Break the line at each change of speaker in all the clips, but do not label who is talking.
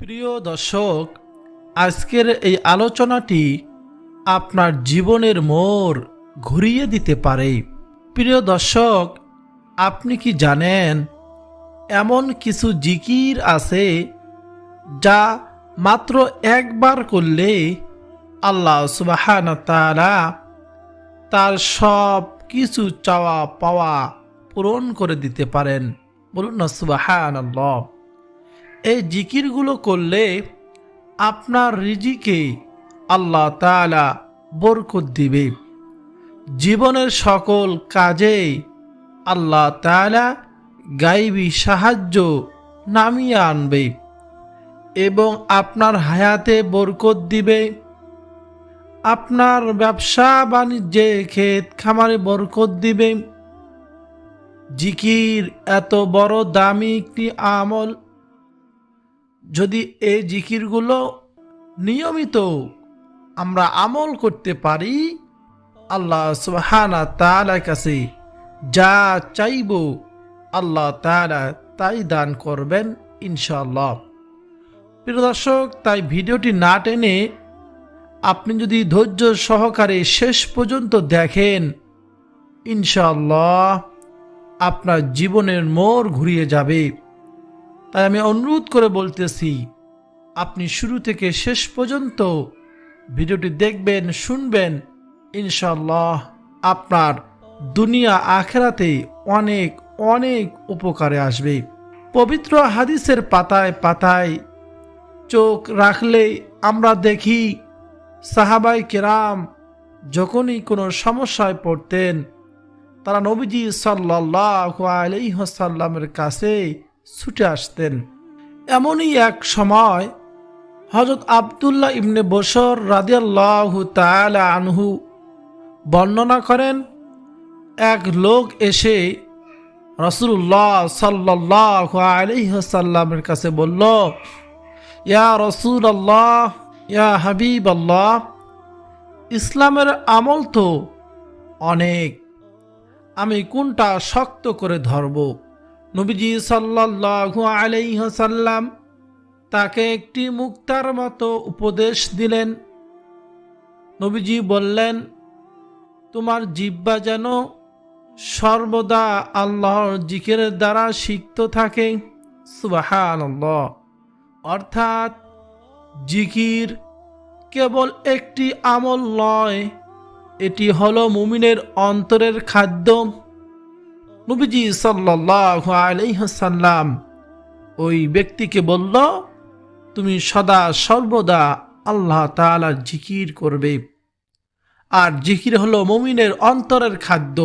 প্রিয় দর্শক, আজকের এই আলোচনাটি আপনার জীবনের মোড় ঘুরিয়ে দিতে পারে। প্রিয় দর্শক, আপনি কি জানেন এমন কিছু জিকির আছে যা মাত্র একবার করলে আল্লাহ সুবহানাহু ওয়া তাআলা তার সব কিছু চাওয়া পাওয়া পূরণ করে দিতে পারেন? বলুন না সুবহানাল্লাহ। এই জিকিরগুলো করলে আপনার রিজিকে আল্লাহ তাআলা বরকত দিবে, জীবনের সকল কাজে আল্লাহ তাআলা গায়বী সাহায্য নামিয়ে আনবে এবং আপনার হায়াতে বরকত দিবে, আপনার ব্যবসা বাণিজ্যে ক্ষেত খামারে বরকত দিবে। জিকির এত বড় দামি একটি আমল, যদি এই জিকিরগুলো নিয়মিত আমরা আমল করতে পারি, আল্লাহ সুবহানাহু ওয়া তাআলার কাছে যা চাইব আল্লাহ তাআলা তাই দান করবেন ইনশাআল্লাহ। প্রিয় দর্শক, তাই ভিডিওটি না টেনে আপনি যদি ধৈর্য সহকারে শেষ পর্যন্ত দেখেন, ইনশাআল্লাহ আপনার জীবনের মোড় ঘুরিয়ে যাবে। তাই আমি অনুরোধ করে বলতেছি, আপনি শুরু থেকে শেষ পর্যন্ত ভিডিওটি দেখবেন, শুনবেন, ইনশাআল্লাহ আপনার দুনিয়া আখেরাতে অনেক অনেক উপকারে আসবে। পবিত্র হাদিসের পাতায় পাতায় চোখ রাখলে আমরা দেখি সাহাবায়ে কেরাম যখনই কোনো সমস্যায় পড়তেন, তারা নবীজি সাল্লাল্লাহু আলাইহি ওয়াসাল্লামের কাছে ছুটে আসতেন। এমনই এক সময় হযরত আব্দুল্লাহ ইবনে বশর রাদিয়াল্লাহু তাআলা আনহু বর্ণনা করেন, এক লোক এসে রাসূলুল্লাহ সাল্লাল্লাহু আলাইহি ওয়াসাল্লামের কাছে বলল, ইয়া রাসূলুল্লাহ, ইয়া হাবিবাল্লাহ, ইসলামের আমল তো অনেক, আমি কোনটা শক্ত করে ধরব? নবীজি সাল্লাল্লাহু আলাইহি ওয়াসাল্লাম তাকে একটি মুক্তার মতো উপদেশ দিলেন। নবীজি বললেন, তোমার জিহ্বা যেন সর্বদা আল্লাহর জিকিরের দ্বারা সিক্ত থাকে। সুবহানাল্লাহ। অর্থাৎ জিকির কেবল একটি আমল নয়, এটি হলো মুমিনের অন্তরের খাদ্য। নবীজি সাল্লাল্লাহু আলাইহি ওয়াসাল্লাম ওই ব্যক্তিকে বলল, তুমি সদা সর্বদা আল্লাহ তাআলার জিকির করবে। আর জিকির হলো মুমিনের অন্তরের খাদ্য।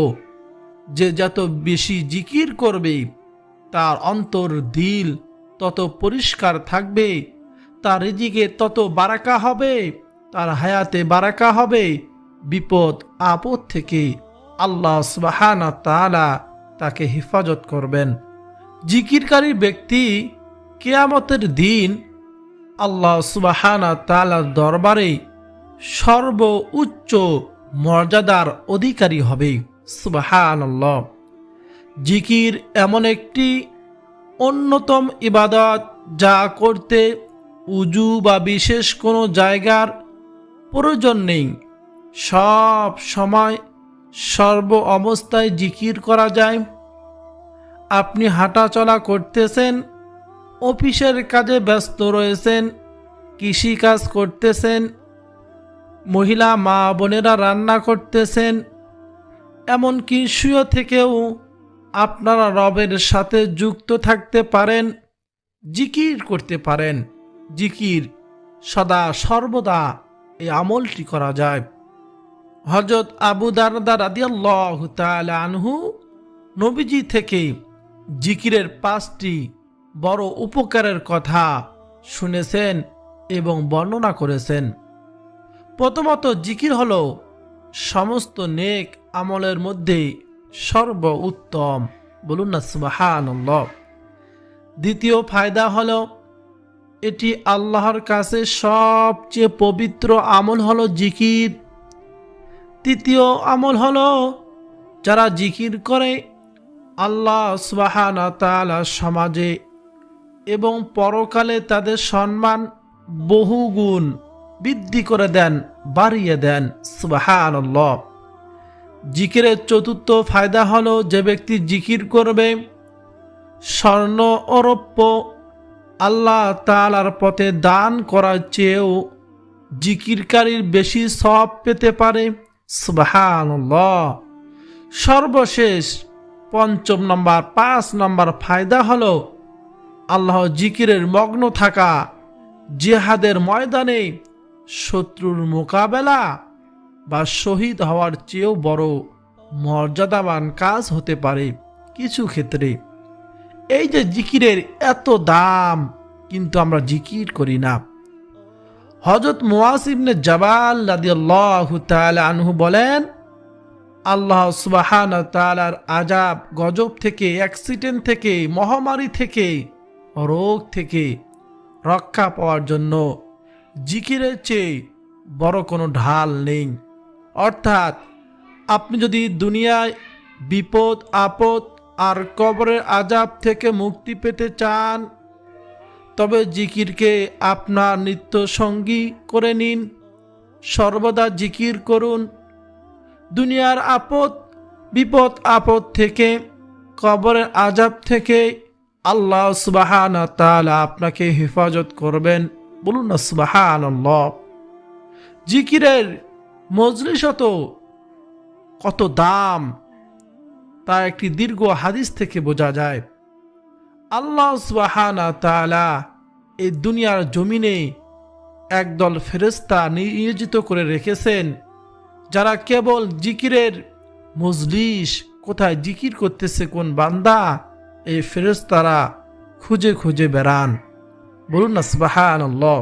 যে যত বেশি জিকির করবে তার অন্তর দিল তত পরিষ্কার থাকবে, তার রিজিকে তত বারাকা হবে, তার হায়াতে বারাকা হবে, বিপদ আপদ থেকে আল্লাহ সুবহানাহু ওয়া তাআলা তাকে হেফাজত করবেন। জিকিরকারী ব্যক্তি কিয়ামতের দিন আল্লাহ সুবহানাহু ওয়া তাআলার দরবারে সর্বোচ্চ মর্যাদার অধিকারী হবে। সুবহানাল্লাহ। জিকির এমন একটি অন্যতম ইবাদত যা করতে উজু বা বিশেষ কোনো জায়গার প্রয়োজন নেই, সব সময় সর্ব অবস্থায় জিকির করা যায়। আপনি হাঁটাচলা করতেছেন, অফিসের কাজে ব্যস্ত রয়েছেন, কৃষিকাজ করতেছেন, মহিলা মা বোনেরা রান্না করতেছেন, এমনকি শুয়ে থেকেও আপনারা রবের সাথে যুক্ত থাকতে পারেন, জিকির করতে পারেন। জিকির সদা সর্বদা এই আমলটি করা যায়। হযরত আবু দারদা রাদিয়াল্লাহু তাআলা আনহু নবীজি থেকে জিকিরের 5টি বড় উপকারের কথা শুনেছেন এবং বর্ণনা করেছেন। প্রথমত, জিকির হলো সমস্ত নেক আমলের মধ্যে সর্বোত্তম। বলুন না সুবহানাল্লাহ। দ্বিতীয় ফায়দা হলো, এটি আল্লাহর কাছে সবচেয়ে পবিত্র আমল হলো জিকির। তৃতীয় আমল হলো, যারা জিকির করে আল্লাহ সুবহানাহু ওয়া তাআলা সমাজে এবং পরকালে তাদের সম্মান বহুগুণ বৃদ্ধি করে দেন, বাড়িয়ে দেন। সুবহানাল্লাহ। জিকিরের চতুর্থ ফায়দা হলো, যে ব্যক্তি জিকির করবে স্বর্ণ ও রৌপ্য আল্লাহ তাআলার পথে দান করার চেয়েও জিকিরকারীর বেশি সওয়াব পেতে পারে। সুবহানাল্লাহ। সর্বশেষ 5 নম্বর ফায়দা হলো, আল্লাহ জিকিরের মগ্ন থাকা জিহাদের ময়দানে শত্রুর মোকাবেলা বা শহীদ হওয়ার চেয়েও বড় মর্যাদাবান কাজ হতে পারে কিছু ক্ষেত্রে। এই যে জিকিরের এত দাম, কিন্তু আমরা জিকির করি না। হযরত মুআয ইবনে জাবাল রাদিয়াল্লাহু তাআলা আনহু বলেন, আল্লাহ সুবহানাহু ওয়া তাআলার আযাব গজব থেকে, অ্যাক্সিডেন্ট থেকে, মহামারী থেকে, রোগ থেকে রক্ষা পাওয়ার জন্য জিকিরের চেয়ে বড় কোনো ঢাল নেই। অর্থাৎ আপনি যদি দুনিয়ায় বিপদ আপদ আর কবরের আযাব থেকে মুক্তি পেতে চান, তবে জিকিরকে আপনার নিত্য সঙ্গী করে নিন। সর্বদা জিকির করুন। দুনিয়ার বিপদ আপদ থেকে, কবরের আযাব থেকে আল্লাহ সুবহানাহু ওয়া তাআলা আপনাকে হেফাজত করবেন। বলুন না সুবহানাল্লাহ। জিকিরের মজলিস কত দাম তা একটি দীর্ঘ হাদিস থেকে বোঝা যায়। আল্লাহ সুবহানাহু ওয়া তাআলা এই দুনিয়ার জমিনে একদল ফেরেশতা নিয়োজিত করে রেখেছেন, যারা কেবল জিকিরের মজলিস, কোথায় জিকির করতেছে কোন বান্দা, এই ফেরেশতারা খুঁজে খুঁজে বেড়ান। বলুন না সুবহানাল্লাহ।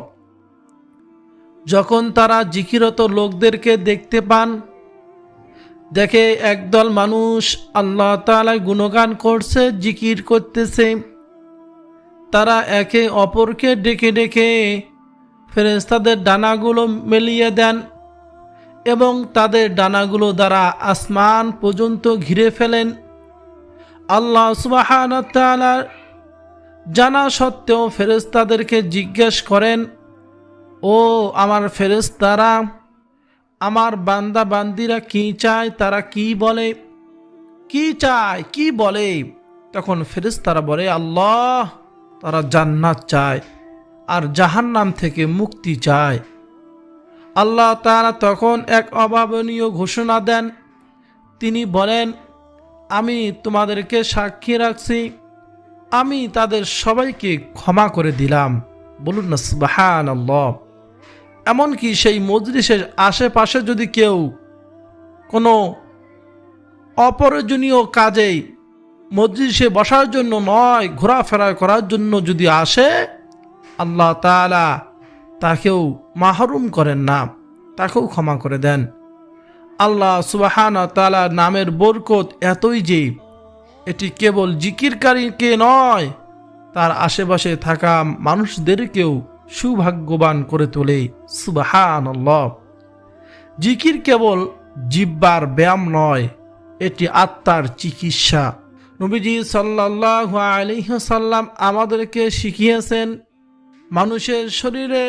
যখন তারা জিকিরত লোকদেরকে দেখতে পান, দেখে একদল মানুষ আল্লাহ তাআলার গুণগান করছে, জিকির করতেছে, তারা একে অপরকে ডেকে ডেকে ফেরেশতাদের ডানাগুলো মেলিয়ে দেন এবং তাদের ডানাগুলো দ্বারা আসমান পর্যন্ত ঘিরে ফেলেন। আল্লাহ সুবহানাহু ওয়া তাআলা জানা সত্ত্বেও ফেরেশতাদেরকে জিজ্ঞেস করেন, ও আমার ফেরেশতারা, আমার বান্দা বান্দিরা কি চায়, তারা কি বলে, কি চায়, কি বলে? তখন ফেরেশতারা বলে, আল্লাহ, তারা জান্নাত চায় আর জাহান্নাম থেকে মুক্তি চায়। আল্লাহ তাআলা তখন এক অভাবনীয় ঘোষণা দেন। তিনি বলেন, আমি তোমাদেরকে সাক্ষী রাখছি, আমি তাদের সবাইকে ক্ষমা করে দিলাম। বলুন না সুবহানাল্লাহ। এমনকি সেই মজলিসের আশেপাশে যদি কেউ কোনো অপ্রয়োজনীয় কাজে মজলিসে বসার জন্য নয়, ঘোরাফেরা করার জন্য যদি আসে, আল্লাহ তাআলা তাকেও মাহরুম করেন না, তাকেও ক্ষমা করে দেন। আল্লাহ সুবহানাহু ওয়া তাআলার নামের বরকত এতই যে এটি কেবল জিকিরকারীকে নয়, তার আশেপাশে থাকা মানুষদেরকেও সৌভাগ্যবান করে তোলে। সুবহানাল্লাহ। জিকির কেবল জিহ্বার ব্যায়াম নয়, এটি আত্মার চিকিৎসা। নবীজি সাল্লাল্লাহু আলাইহি ওয়াসাল্লাম আমাদেরকে শিখিয়েছেন, মানুষের শরীরে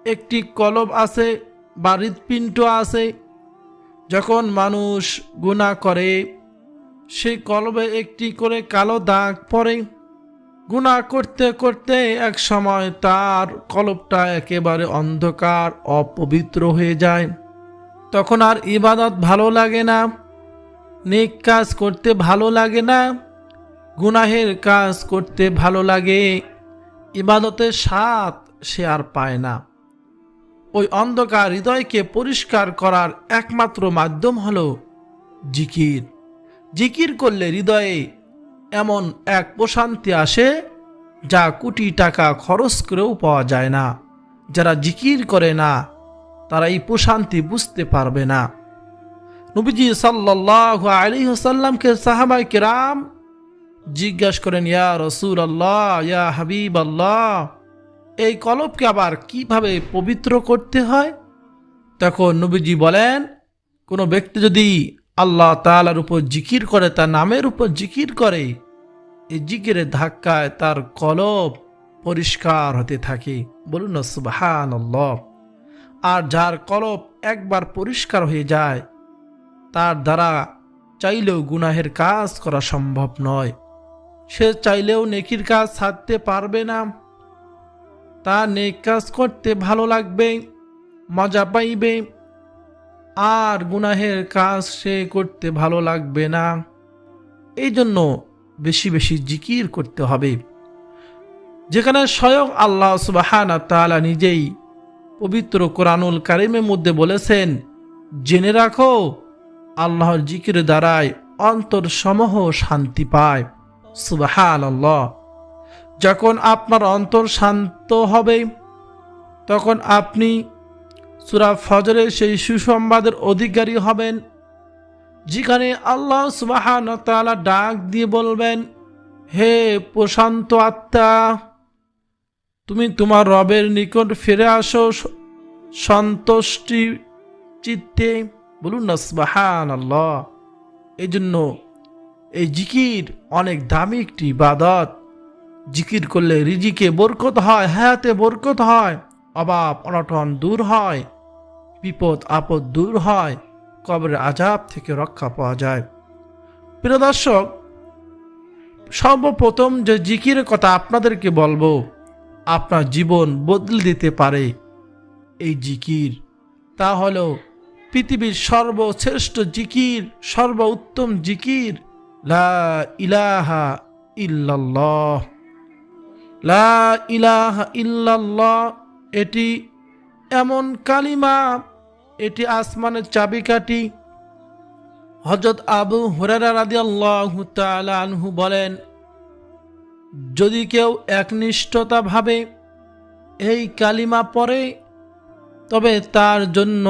একটি কলব আছে বা হৃৎপিণ্ড আছে। যখন মানুষ গুনাহ করে, সেই কলবে একটি করে কালো দাগ পড়ে। গুনাহ করতে করতে এক সময় তার কলবটা একেবারে অন্ধকার, অপবিত্র হয়ে যায়। তখন আর ইবাদত ভালো লাগে না, নেক কাজ করতে ভালো লাগে না, গুনাহের কাজ করতে ভালো লাগে, ইবাদতের স্বাদ সে আর পায় না। ওই অন্ধকার হৃদয়কে পরিষ্কার করার একমাত্র মাধ্যম হলো জিকির। জিকির করলে হৃদয়ে এমন এক প্রশান্তি আসে, যা কোটি টাকা খরচ করেও পাওয়া যায় না। যারা জিকির করে না, তারা এই প্রশান্তি বুঝতে পারবে না। নবীজি সাল্লাল্লাহু আলাইহি ওয়াসাল্লামকে সাহাবায়ে কেরাম জিজ্ঞাসা করেন, ইয়া রাসূলুল্লাহ, ইয়া হাবিবাল্লাহ, এই কলবকে আবার কিভাবে পবিত্র করতে হয়? তখন নবীজি বলেন, কোনো ব্যক্তি যদি আল্লাহ তাআলার উপর জিকির করে, তার নামের উপর জিকির করে, এই জিকিরের ধাক্কায় তার কলব পরিষ্কার হতে থাকে। বলুন না সুবহানাল্লাহ। আর যার কলব একবার পরিষ্কার হয়ে যায়, তার দ্বারা চাইলেও গুনাহের কাজ করা সম্ভব নয়। সে চাইলেও নেকির কাজ ছাড়তে পারবে না। তার নেক কাজ করতে ভালো লাগবে, মজা পাইবে, আর গুনাহের কাজ সে করতে ভালো লাগবে না। এই জন্য বেশি বেশি জিকির করতে হবে। যেখানে স্বয়ং আল্লাহ সুবহানাহু ওয়া তাআলা নিজেই পবিত্র কোরআনুল কারীমের মধ্যে বলেছেন, জেনে রাখো আল্লাহর জিকির দ্বারাই অন্তর সমূহ শান্তি পায়। সুবহানাল্লাহ। যখন আপনার অন্তর শান্ত হবে, তখন আপনি সূরা ফজরের সেই সুসংবাদের অধিকারী হবেন, যেখানে আল্লাহ সুবহানাহু ওয়া তাআলা ডাক দিয়ে বলবেন, হে প্রশান্ত আত্মা, তুমি তোমার রবের নিকট ফিরে আসো সন্তুষ্টি চিত্তে। বলুন না সুবহানাল্লাহ। এই জন্য এই জিকির অনেক দামি একটি ইবাদত। জিকির করলে রিজিকে বরকত হয়, হায়াতে বরকত হয়, অভাব অনটন দূর হয়, বিপদ আপদ দূর হয়, কবরের আযাব থেকে রক্ষা পাওয়া যায়। প্রিয় দর্শক, সর্বপ্রথম যে জিকিরের কথা আপনাদেরকে বলবো, আপনার জীবন বদলে দিতে পারে এই জিকির, তা হলো পৃথিবীর সর্বশ্রেষ্ঠ জিকির, সর্বোত্তম জিকির, লা ইলাহা ইল্লাল্লাহ। লা ইলাহা ইল্লাল্লাহ এটি এমন কালিমা, এটি আসমানের চাবিকাঠি। হযরত আবু হুরায়রা রাদিয়াল্লাহু তাআলা আনহু বলেন, যদি কেউ একনিষ্ঠতা ভাবে এই কালিমা পড়ে, তবে তার জন্য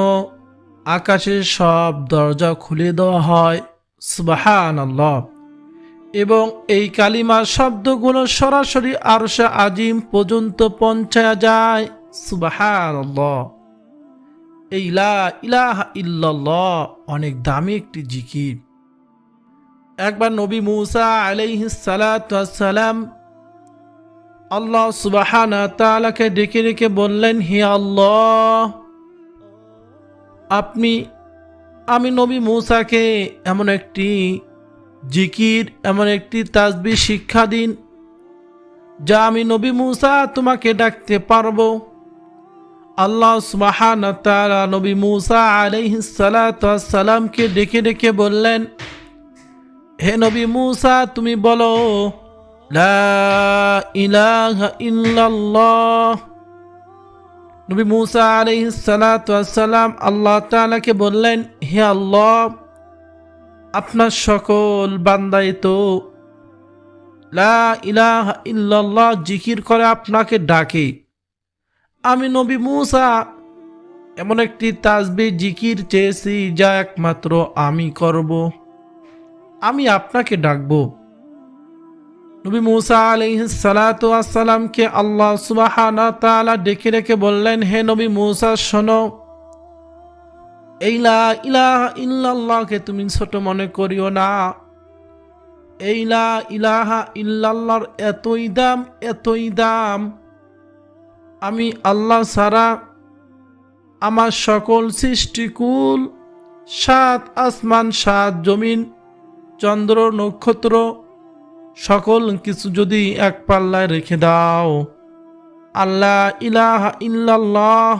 আকাশের সব দরজা খুলে দেওয়া হয়। সুবহানাল্লাহ। এবং এই কালিমার শব্দগুলো সরাসরি আরশে আজিম পর্যন্ত পৌঁছায়া যায়। সুবহানাল্লাহ। এই লা ইলাহা ইল্লাল্লাহ অনেক দামি একটি জিকির। একবার নবী মূসা আলাইহিস সালাতু ওয়াস সালাম আল্লাহ সুবহানাহু ওয়া তাআলাকে ডেকে ডেকে বললেন, হে আল্লাহ, আমি নবী মূসাকে এমন একটি জিকির, এমন একটি তাসবিহ শিক্ষা দিন, যা আমি নবী মূসা তোমাকে ডাকতে পারবো। আল্লাহ সুবহানাহু ওয়া তাআলা নবী মূসা আলাইহিস সালাতু ওয়াস সালামকে ডেকে ডেকে বললেন, হে নবী মূসা, তুমি বলো লা ইলাহা ইল্লাল্লাহ। নবী মূসা আলাইহিস সালাতু ওয়াস সালাম আল্লাহ তাআলাকে বললেন, হে আল্লাহ, আপনার সকল বান্দাই তো লা ইলাহা ইল্লাল্লাহ জিকির করে আপনাকে ডাকে। আমি নবী মূসা এমন একটি তাসবিহ জিকির চেয়েছি, যা একমাত্র আমি করব, আমি আপনাকে ডাকব। নবী মূসা আলাইহিস সালাতু ওয়াস সালামকে আল্লাহ সুবহানাহু ওয়া তাআলা ডেকে ডেকে বললেন, হে নবী মূসা, শোনো, এই লা ইলাহা ইল্লাল্লাহকে তুমি ছোট মনে করিও না। এই লা ইলাহা ইল্লাল্লাহর এতই দাম, এতই দাম, আমি আল্লাহ ছাড়া আমার সকল সৃষ্টিকুল, 7 আসমান, 7 জমিন, চন্দ্র নক্ষত্র, সকল কিছু যদি এক পাল্লায় রেখে দাও, আল্লাহ ইলাহা ইল্লাল্লাহ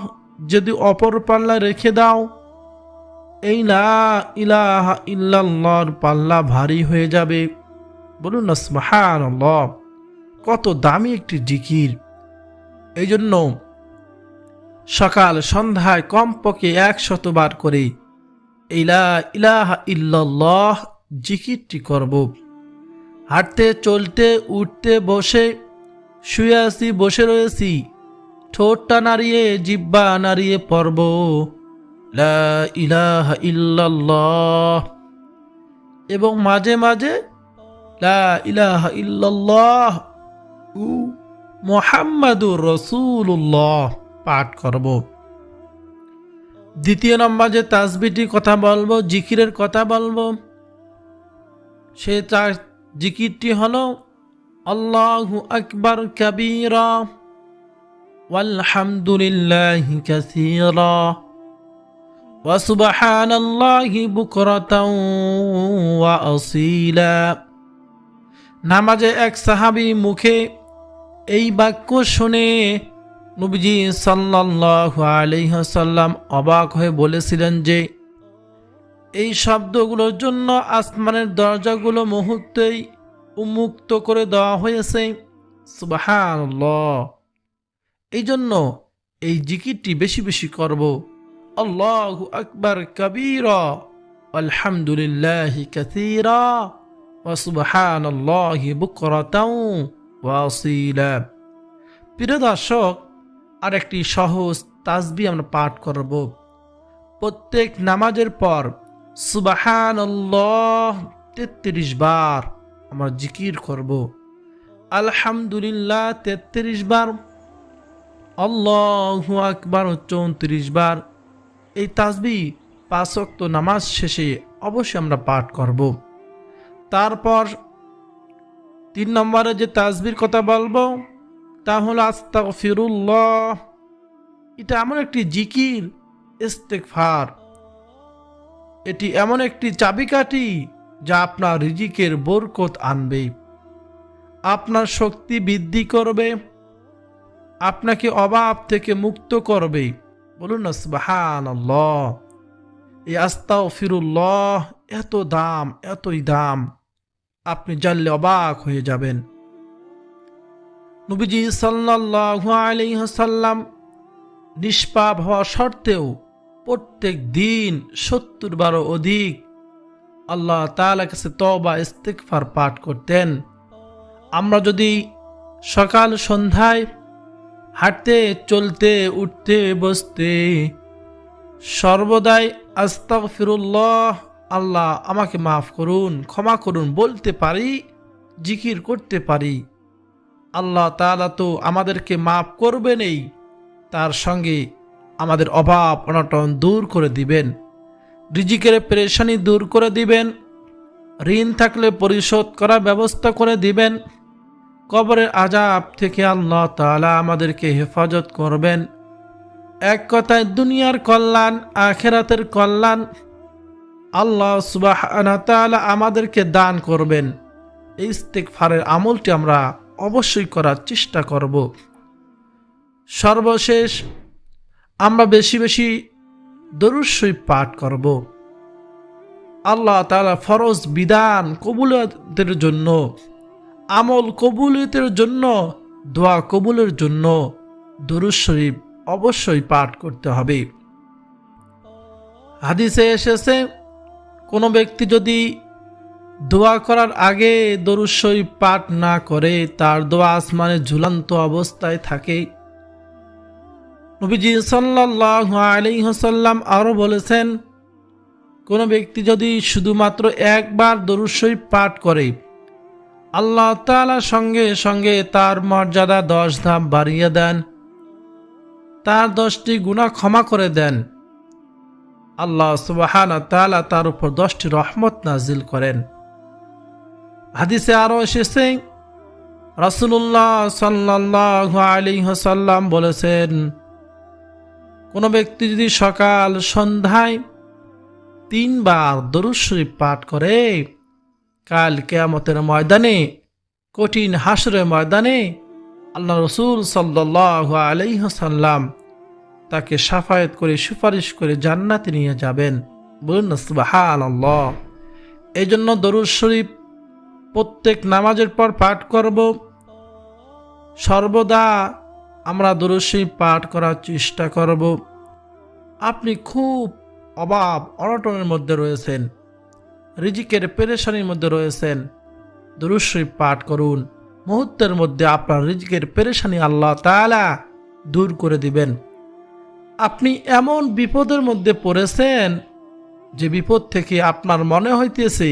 যদি অপর পাল্লায় রেখে দাও, এই লা ইলাহা ইল্লাল্লাহর পাল্লা ভারী হয়ে যাবে। বলুন না সুবহানাল্লাহ। কত দামি একটি জিকির। এই জন্য সকাল সন্ধ্যায় কমপক্ষে 100 বার করে এই লা ইলাহা ইল্লাল্লাহ জিকিরটি করব। হাঁটতে চলতে উঠতে বসে, শুয়ে আছি বসে রয়েছি, ঠোঁটটা নাড়িয়ে জিহ্বা নাড়িয়ে পড়ব লা ইলাহা ইল্লাল্লাহ। এবং মাঝে মাঝে লা ইলাহা ইল্লাল্লাহ মুহাম্মাদুর রাসূলুল্লাহ পাঠ করব। দ্বিতীয় নম্বর যে তাসবিহটির কথা বলবো, জিকিরের কথা বলবো, সে জিকিরটি হলো আল্লাহু আকবার কাবীরা ওয়ালহামদুলিল্লাহি কাসীরা ওয়া সুবহানাল্লাহি বুকরাতাও ওয়া আসীলা। নামাজে এক সাহাবী মুখে এই বাক্য শুনে নবীজি সাল্লাল্লাহু আলাইহি ওয়াসাল্লাম অবাক হয়ে বলেছিলেন যে এই শব্দগুলোর জন্য আসমানের দরজাগুলো মুহূর্তেই উন্মুক্ত করে দেওয়া হয়েছে। সুবহানাল্লাহ। এই জন্য এই জিকিরটি বেশি বেশি করব। আল্লাহু আকবার কাবীরা আলহামদুলিল্লাহি কাসীরা ওয়া সুবহানাল্লাহি বুকরাতাও ওয়া আসীলা। প্রিয় দর্শক, আর একটি সহজ তাসবিহ আমরা পাঠ করব। প্রত্যেক নামাজের পর সুবহানাল্লাহ 33 বার আমরা জিকির করব, আলহামদুলিল্লাহ 33 বার, আল্লাহু আকবার 34 বার। এই তাসবিহ 5 ওয়াক্ত নামাজ শেষে অবশ্যই আমরা পাঠ করব। তারপর 3 নম্বরে যে তাসবিহর কথা বলবো তা হলো আস্তাগফিরুল্লাহ। এটা এমন একটি জিকির, ইস্তেগফার, এটি এমন একটি চাবিকাঠি যা আপনার রিজিকের বরকত আনবে, আপনার শক্তি বৃদ্ধি করবে, আপনাকে অভাব থেকে মুক্ত করবে। বলুন না সুবহানাল্লাহ। এই আস্তাগফিরুল্লাহ এত দাম, এতই দাম, আপনি জানলে অবাক হয়ে যাবেন। নবীজি সাল্লাল্লাহু আলাইহি ওয়াসাল্লাম নিষ্পাপ হওয়া সত্ত্বেও প্রত্যেক দিন 70 বারও অধিক আল্লাহ তাআলার কাছে তওবা ইস্তিগফার পাঠ করতেন। আমরা যদি সকাল সন্ধ্যায় হাঁটতে চলতে উঠতে বসতে সর্বদাই আস্তাগফিরুল্লাহ, আল্লাহ আমাকে মাফ করুন, ক্ষমা করুন বলতে পারি, জিকির করতে পারি, আল্লাহ তাআলা তো আমাদেরকে মাফ করবেনই, তার সঙ্গে আমাদের অভাব অনটন দূর করে দিবেন, রিজিকের পেরেশানি দূর করে দিবেন, ঋণ থাকলে পরিশোধ করার ব্যবস্থা করে দিবেন, কবরের আযাব থেকে আল্লাহ তাআলা আমাদেরকে হেফাজত করবেন। এক কথায় দুনিয়ার কল্যাণ, আখিরাতের কল্যাণ আল্লাহ সুবহানাহু ওয়া তাআলা আমাদেরকে দান করবেন। এই ইস্তিগফারের আমলটি আমরা অবশ্যই করার চেষ্টা করব। সর্বশেষ আমরা বেশি বেশি দরুদ শরীফ পাঠ করব। আল্লাহ তাআলা ফরজ বিধান কবুলিয়তের জন্য, আমল কবুলিয়তের জন্য, দোয়া কবুলের জন্য দরুদ শরীফ অবশ্যই পাঠ করতে হবে। হাদিসে এসেছে কোনো ব্যক্তি যদি দোয়া করার আগে দরুদ শরীফ পাঠ না করে তার দোয়া আসমানে ঝুলন্ত অবস্থায় থাকে। নবীজি সাল্লাল্লাহু আলাইহি ওয়াসাল্লাম আরো বলেছেন, কোনো ব্যক্তি যদি শুধুমাত্র একবার দরুদ শরীফ পাঠ করে আল্লাহ তাআলা সঙ্গে সঙ্গে তার মর্যাদা 10 ধাপ বাড়িয়ে দেন, তার 10টি গুনাহ ক্ষমা করে দেন, আল্লাহ সুবহানাহু ওয়া তাআলা তার উপর 10টি রহমত নাজিল করেন। হাদিসে আরো এসেছে রাসূলুল্লাহ সাল্লাল্লাহু আলাইহি ওয়াসাল্লাম বলেছেন, কোনো ব্যক্তি যদি সকাল সন্ধ্যায় 3 বার দরুদ শরীফ পাঠ করে কাল কিয়ামতের ময়দানে, কঠিন হাসরের ময়দানে আল্লাহ রাসূল সাল্লাল্লাহু আলাইহি ওয়াসাল্লাম তাকে শাফায়াত করে সুপারিশ করে জান্নাতে নিয়ে যাবেন। বলুন না সুবহানাল্লাহ। এই জন্য দরুদ শরীফ প্রত্যেক নামাজের পর পাঠ করব। সর্বদা আমরা দরুদ শরীফ পাঠ করার চেষ্টা করব। আপনি খুব অভাব অনটনের মধ্যে রয়েছেন, রিজিকের পেরেশানির মধ্যে রয়েছেন, দরুদ শরীফ পাঠ করুন, মুহূর্তের মধ্যে আপনার রিজিকের পেরেশানি আল্লাহ তাআলা দূর করে দিবেন। আপনি এমন বিপদের মধ্যে পড়েছেন যে বিপদ থেকে আপনার মনে হইতেছে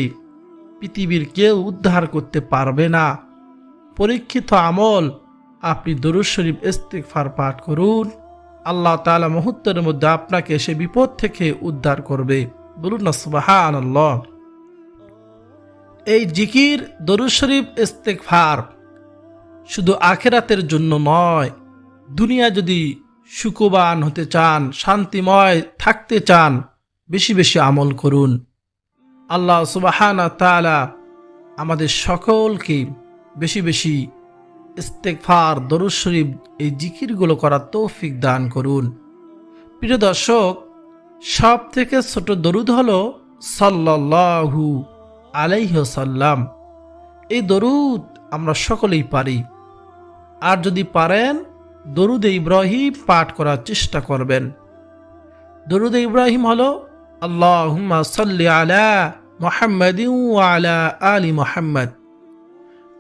পৃথিবীর কেউ উদ্ধার করতে পারবে না। পরীক্ষিত আমল, আপনি দরুদ শরীফ ইস্তিগফার পাঠ করুন, আল্লাহ তাআলা মুহূর্তের মধ্যে আপনাকে সে বিপদ থেকে উদ্ধার করবে। বলুন না সুবহানাল্লাহ। এই জিকির দরুদ শরীফ ইস্তিগফার শুধু আখেরাতের জন্য নয়, দুনিয়া যদি সুখবান হতে চান, শান্তিময় থাকতে চান, বেশি বেশি আমল করুন। আল্লাহ সুবহানাহু ওয়া তাআলা আমাদের সকলকে বেশি বেশি ইস্তেগফার, দরুদ শরীফ, এই জিকিরগুলো করার তৌফিক দান করুন। প্রিয় দর্শক, সব থেকে ছোট দরুদ হলো সাল্লাল্লাহু আলাইহি ওয়াসাল্লাম। এই দরুদ আমরা সকলেই পারি। আর যদি পারেন, দরুদ ইব্রাহিম পাঠ করার চেষ্টা করবেন। দরুদ ইব্রাহিম হলো আল্লাহুম্মা সাল্লি আলা মুহাম্মাদিন ওয়া আলা আলি মুহাম্মাদ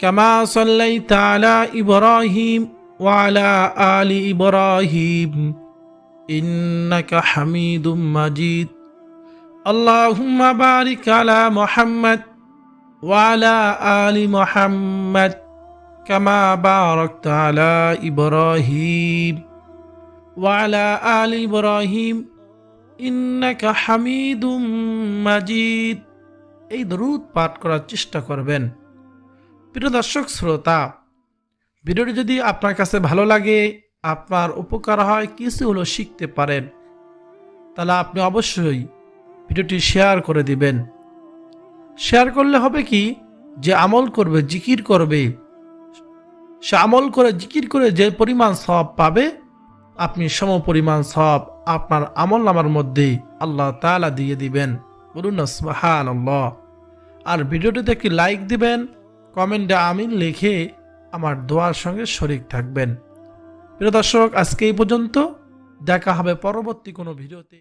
কামা সাল্লাইতা আলা ইব্রাহিম ওয়া আলা আলি ইব্রাহিম ইন্নাকা হামিদুম মাজিদ। আল্লাহুম্মা বারিক আলা মুহাম্মাদ ওয়া আলা আলি মুহাম্মাদ কামা বারাকতা আলা ইব্রাহিম ওয়া আলা আলি ইব্রাহিম ইন্নাকা হামিদুম মাজিদ। এই দরুদ পাঠ করার চেষ্টা করবেন। প্রিয় দর্শক শ্রোতা, ভিডিওটি যদি আপনার কাছে ভালো লাগে, আপনার উপকার হয়, কিছু হলো শিখতে পারেন, তাহলে আপনি অবশ্যই ভিডিওটি শেয়ার করে দিবেন। শেয়ার করলে হবে কি, যে আমল করবে, জিকির করবে, সে আমল করে জিকির করে যে পরিমাণ সওয়াব পাবে, আপনি সম পরিমাণ সওয়াব আপনার আমল নামার মধ্যে আল্লাহ তাআলা দিয়ে দিবেন। বলুন না সুবহানাল্লাহ। আর ভিডিওটিতে একটি লাইক দিবেন, কমেন্টে আমিন লিখে আমার দোয়ার সঙ্গে শরীক থাকবেন। প্রিয় দর্শক, আজকে এই পর্যন্ত। দেখা হবে পরবর্তী কোনো ভিডিওতে।